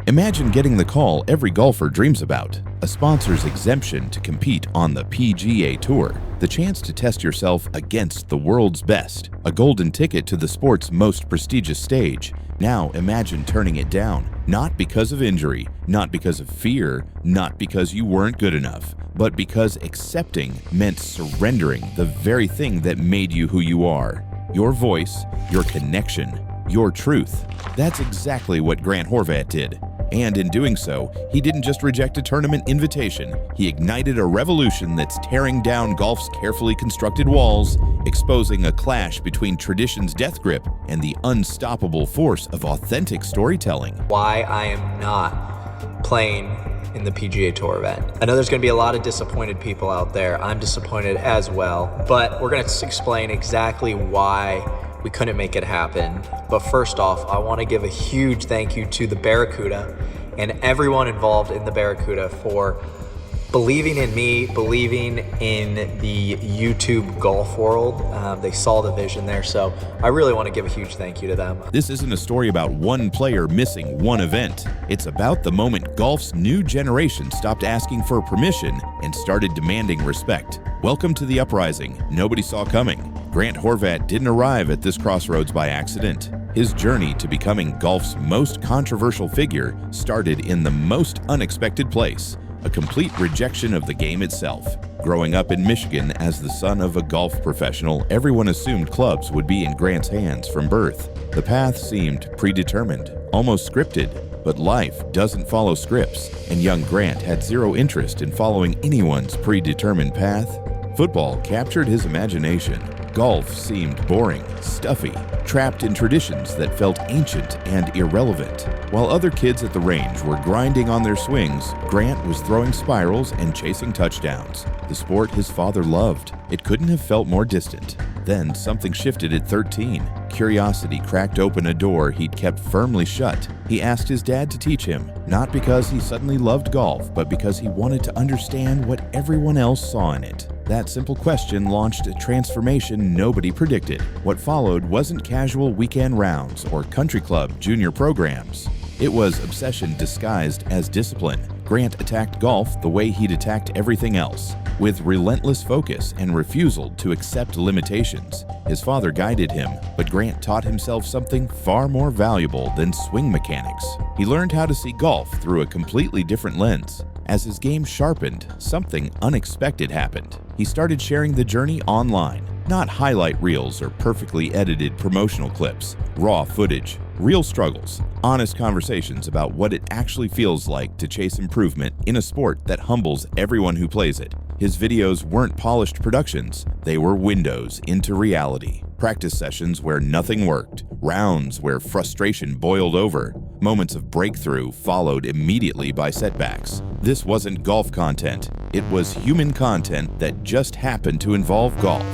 Imagine getting the call every golfer dreams about, a sponsor's exemption to compete on the PGA Tour, the chance to test yourself against the world's best, a golden ticket to the sport's most prestigious stage. Now imagine turning it down, not because of injury, not because of fear, not because you weren't good enough, but because accepting meant surrendering the very thing that made you who you are. Your voice, your connection, your truth. That's exactly what Grant Horvat did. And in doing so, he didn't just reject a tournament invitation, he ignited a revolution that's tearing down golf's carefully constructed walls, exposing a clash between tradition's death grip and the unstoppable force of authentic storytelling. Why I am not playing in the PGA Tour event. I know there's going to be a lot of disappointed people out there. I'm disappointed as well, but we're going to explain exactly why we couldn't make it happen. But first off, I want to give a huge thank you to the Barracuda and everyone involved in the Barracuda for believing in me, believing in the YouTube golf world. They saw the vision there, so I really want to give a huge thank you to them. This isn't a story about one player missing one event. It's about the moment golf's new generation stopped asking for permission and started demanding respect. Welcome to the uprising nobody saw coming. Grant Horvat didn't arrive at this crossroads by accident. His journey to becoming golf's most controversial figure started in the most unexpected place, a complete rejection of the game itself. Growing up in Michigan as the son of a golf professional, everyone assumed clubs would be in Grant's hands from birth. The path seemed predetermined, almost scripted, but life doesn't follow scripts, and young Grant had zero interest in following anyone's predetermined path. Football captured his imagination. Golf seemed boring, stuffy, trapped in traditions that felt ancient and irrelevant. While other kids at the range were grinding on their swings, Grant was throwing spirals and chasing touchdowns. The sport his father loved. It couldn't have felt more distant. Then something shifted at 13. Curiosity cracked open a door he'd kept firmly shut. He asked his dad to teach him, not because he suddenly loved golf, but because he wanted to understand what everyone else saw in it. That simple question launched a transformation nobody predicted. What followed wasn't casual weekend rounds or country club junior programs. It was obsession disguised as discipline. Grant attacked golf the way he'd attacked everything else, with relentless focus and refusal to accept limitations. His father guided him, but Grant taught himself something far more valuable than swing mechanics. He learned how to see golf through a completely different lens. As his game sharpened, something unexpected happened. He started sharing the journey online. Not highlight reels or perfectly edited promotional clips, raw footage, real struggles, honest conversations about what it actually feels like to chase improvement in a sport that humbles everyone who plays it. His videos weren't polished productions, they were windows into reality. Practice sessions where nothing worked, rounds where frustration boiled over, moments of breakthrough followed immediately by setbacks. This wasn't golf content, it was human content that just happened to involve golf.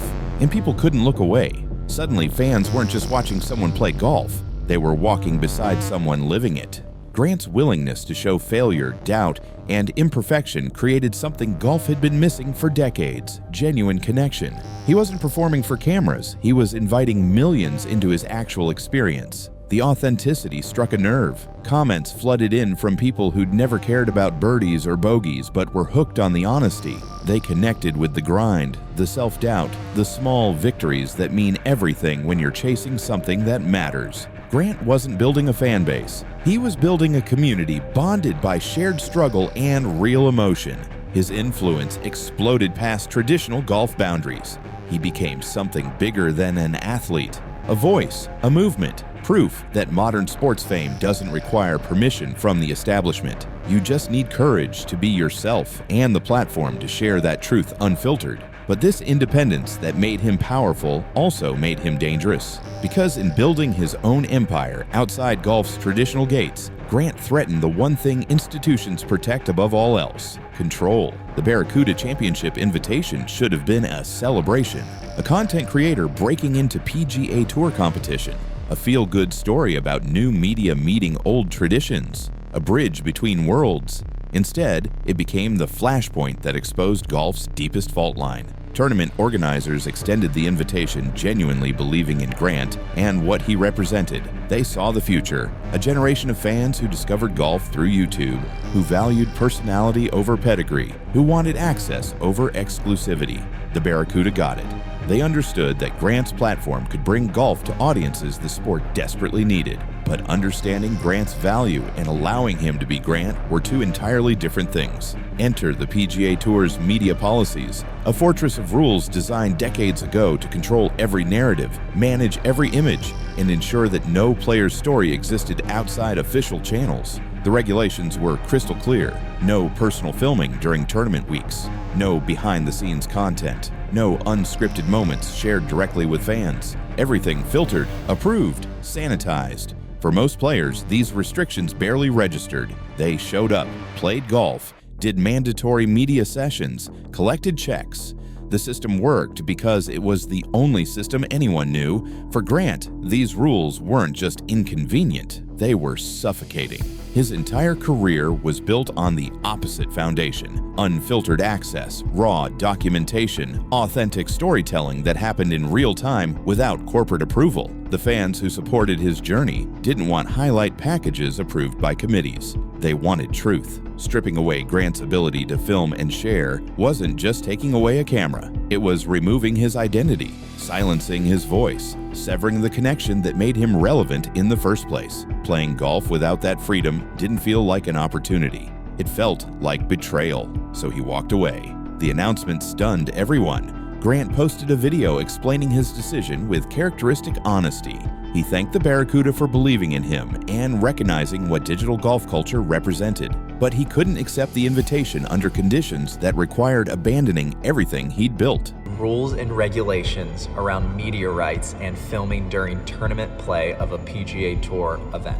And people couldn't look away. Suddenly, fans weren't just watching someone play golf, they were walking beside someone living it. Grant's willingness to show failure, doubt, and imperfection created something golf had been missing for decades: genuine connection. He wasn't performing for cameras, he was inviting millions into his actual experience. The authenticity struck a nerve. Comments flooded in from people who'd never cared about birdies or bogeys but were hooked on the honesty. They connected with the grind, the self-doubt, the small victories that mean everything when you're chasing something that matters. Grant wasn't building a fan base. He was building a community bonded by shared struggle and real emotion. His influence exploded past traditional golf boundaries. He became something bigger than an athlete, a voice, a movement, proof that modern sports fame doesn't require permission from the establishment. You just need courage to be yourself and the platform to share that truth unfiltered. But this independence that made him powerful also made him dangerous. Because in building his own empire outside golf's traditional gates, Grant threatened the one thing institutions protect above all else: control. The Barracuda Championship invitation should have been a celebration. A content creator breaking into PGA Tour competition. A feel-good story about new media meeting old traditions. A bridge between worlds. Instead, it became the flashpoint that exposed golf's deepest fault line. Tournament organizers extended the invitation genuinely believing in Grant and what he represented. They saw the future, a generation of fans who discovered golf through YouTube, who valued personality over pedigree, who wanted access over exclusivity. The Barracuda got it. They understood that Grant's platform could bring golf to audiences the sport desperately needed, but understanding Grant's value and allowing him to be Grant were two entirely different things. Enter the PGA Tour's media policies, a fortress of rules designed decades ago to control every narrative, manage every image, and ensure that no player's story existed outside official channels. The regulations were crystal clear. No personal filming during tournament weeks. No behind-the-scenes content. No unscripted moments shared directly with fans. Everything filtered, approved, sanitized. For most players, these restrictions barely registered. They showed up, played golf, did mandatory media sessions, collected checks. The system worked because it was the only system anyone knew. For Grant, these rules weren't just inconvenient, they were suffocating. His entire career was built on the opposite foundation: unfiltered access, raw documentation, authentic storytelling that happened in real time without corporate approval. The fans who supported his journey didn't want highlight packages approved by committees. They wanted truth. Stripping away Grant's ability to film and share wasn't just taking away a camera. It was removing his identity, silencing his voice, severing the connection that made him relevant in the first place. Playing golf without that freedom didn't feel like an opportunity. It felt like betrayal, so he walked away. The announcement stunned everyone. Grant posted a video explaining his decision with characteristic honesty. He thanked the Barracuda for believing in him and recognizing what digital golf culture represented. But he couldn't accept the invitation under conditions that required abandoning everything he'd built. Rules and regulations around media rights and filming during tournament play of a PGA Tour event.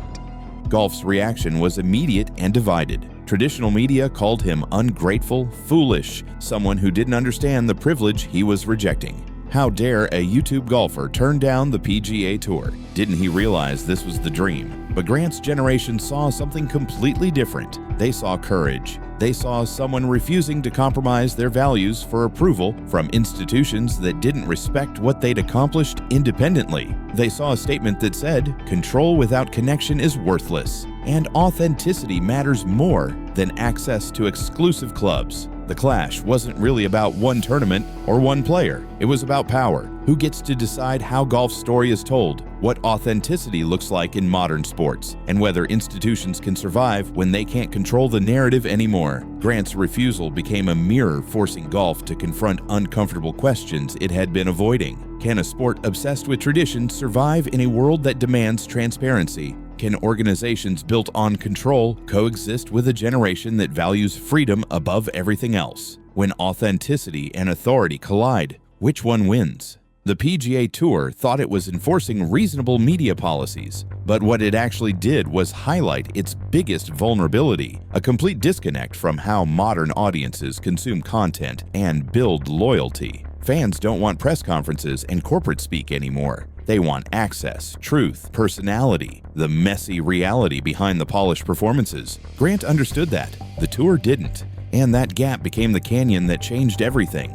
Golf's reaction was immediate and divided. Traditional media called him ungrateful, foolish, someone who didn't understand the privilege he was rejecting. How dare a YouTube golfer turn down the PGA Tour? Didn't he realize this was the dream? But Grant's generation saw something completely different. They saw courage. They saw someone refusing to compromise their values for approval from institutions that didn't respect what they'd accomplished independently. They saw a statement that said, "Control without connection is worthless, and authenticity matters more than access to exclusive clubs." The clash wasn't really about one tournament or one player. It was about power. Who gets to decide how golf's story is told, what authenticity looks like in modern sports, and whether institutions can survive when they can't control the narrative anymore. Grant's refusal became a mirror forcing golf to confront uncomfortable questions it had been avoiding. Can a sport obsessed with tradition survive in a world that demands transparency? Can organizations built on control coexist with a generation that values freedom above everything else? When authenticity and authority collide, which one wins? The PGA Tour thought it was enforcing reasonable media policies, but what it actually did was highlight its biggest vulnerability: a complete disconnect from how modern audiences consume content and build loyalty. Fans don't want press conferences and corporate speak anymore. They want access, truth, personality, the messy reality behind the polished performances. Grant understood that. The tour didn't, and that gap became the canyon that changed everything.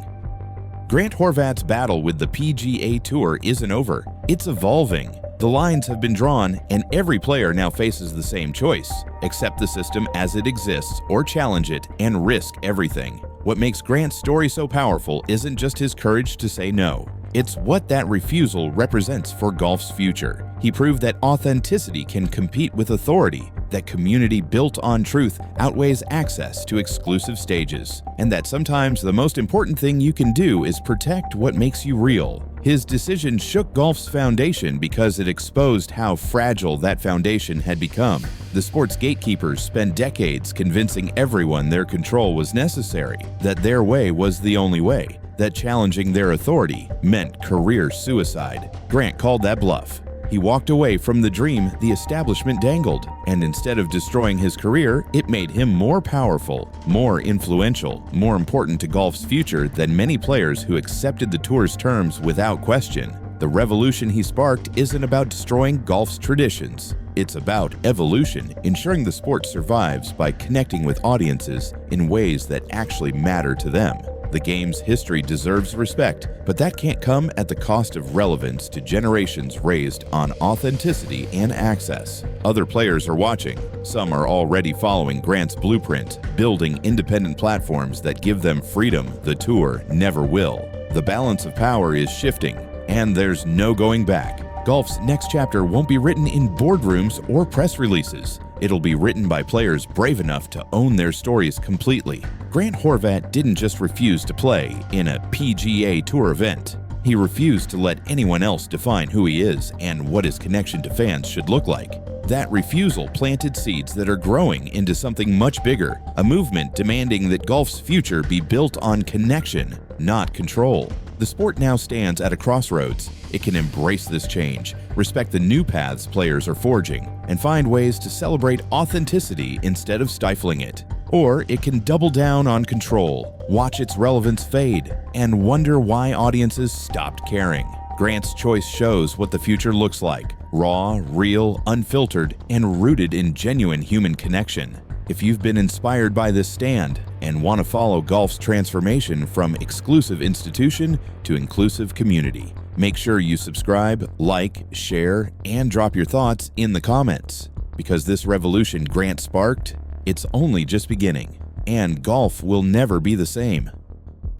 Grant Horvat's battle with the PGA Tour isn't over. It's evolving. The lines have been drawn, and every player now faces the same choice: accept the system as it exists or challenge it and risk everything. What makes Grant's story so powerful isn't just his courage to say no. It's what that refusal represents for golf's future. He proved that authenticity can compete with authority, that community built on truth outweighs access to exclusive stages, and that sometimes the most important thing you can do is protect what makes you real. His decision shook golf's foundation because it exposed how fragile that foundation had become. The sport's gatekeepers spent decades convincing everyone their control was necessary, that their way was the only way, that challenging their authority meant career suicide. Grant called that bluff. He walked away from the dream the establishment dangled, and instead of destroying his career, it made him more powerful, more influential, more important to golf's future than many players who accepted the tour's terms without question. The revolution he sparked isn't about destroying golf's traditions. It's about evolution, ensuring the sport survives by connecting with audiences in ways that actually matter to them. The game's history deserves respect, but that can't come at the cost of relevance to generations raised on authenticity and access. Other players are watching. Some are already following Grant's blueprint, building independent platforms that give them freedom the tour never will. The balance of power is shifting, and there's no going back. Golf's next chapter won't be written in boardrooms or press releases. It'll be written by players brave enough to own their stories completely. Grant Horvat didn't just refuse to play in a PGA Tour event. He refused to let anyone else define who he is and what his connection to fans should look like. That refusal planted seeds that are growing into something much bigger, a movement demanding that golf's future be built on connection, not control. The sport now stands at a crossroads. It can embrace this change, respect the new paths players are forging, and find ways to celebrate authenticity instead of stifling it. Or it can double down on control, watch its relevance fade, and wonder why audiences stopped caring. Grant's choice shows what the future looks like: raw, real, unfiltered, and rooted in genuine human connection. If you've been inspired by this stand and want to follow golf's transformation from exclusive institution to inclusive community, make sure you subscribe, like, share, and drop your thoughts in the comments. Because this revolution Grant sparked, it's only just beginning, and golf will never be the same.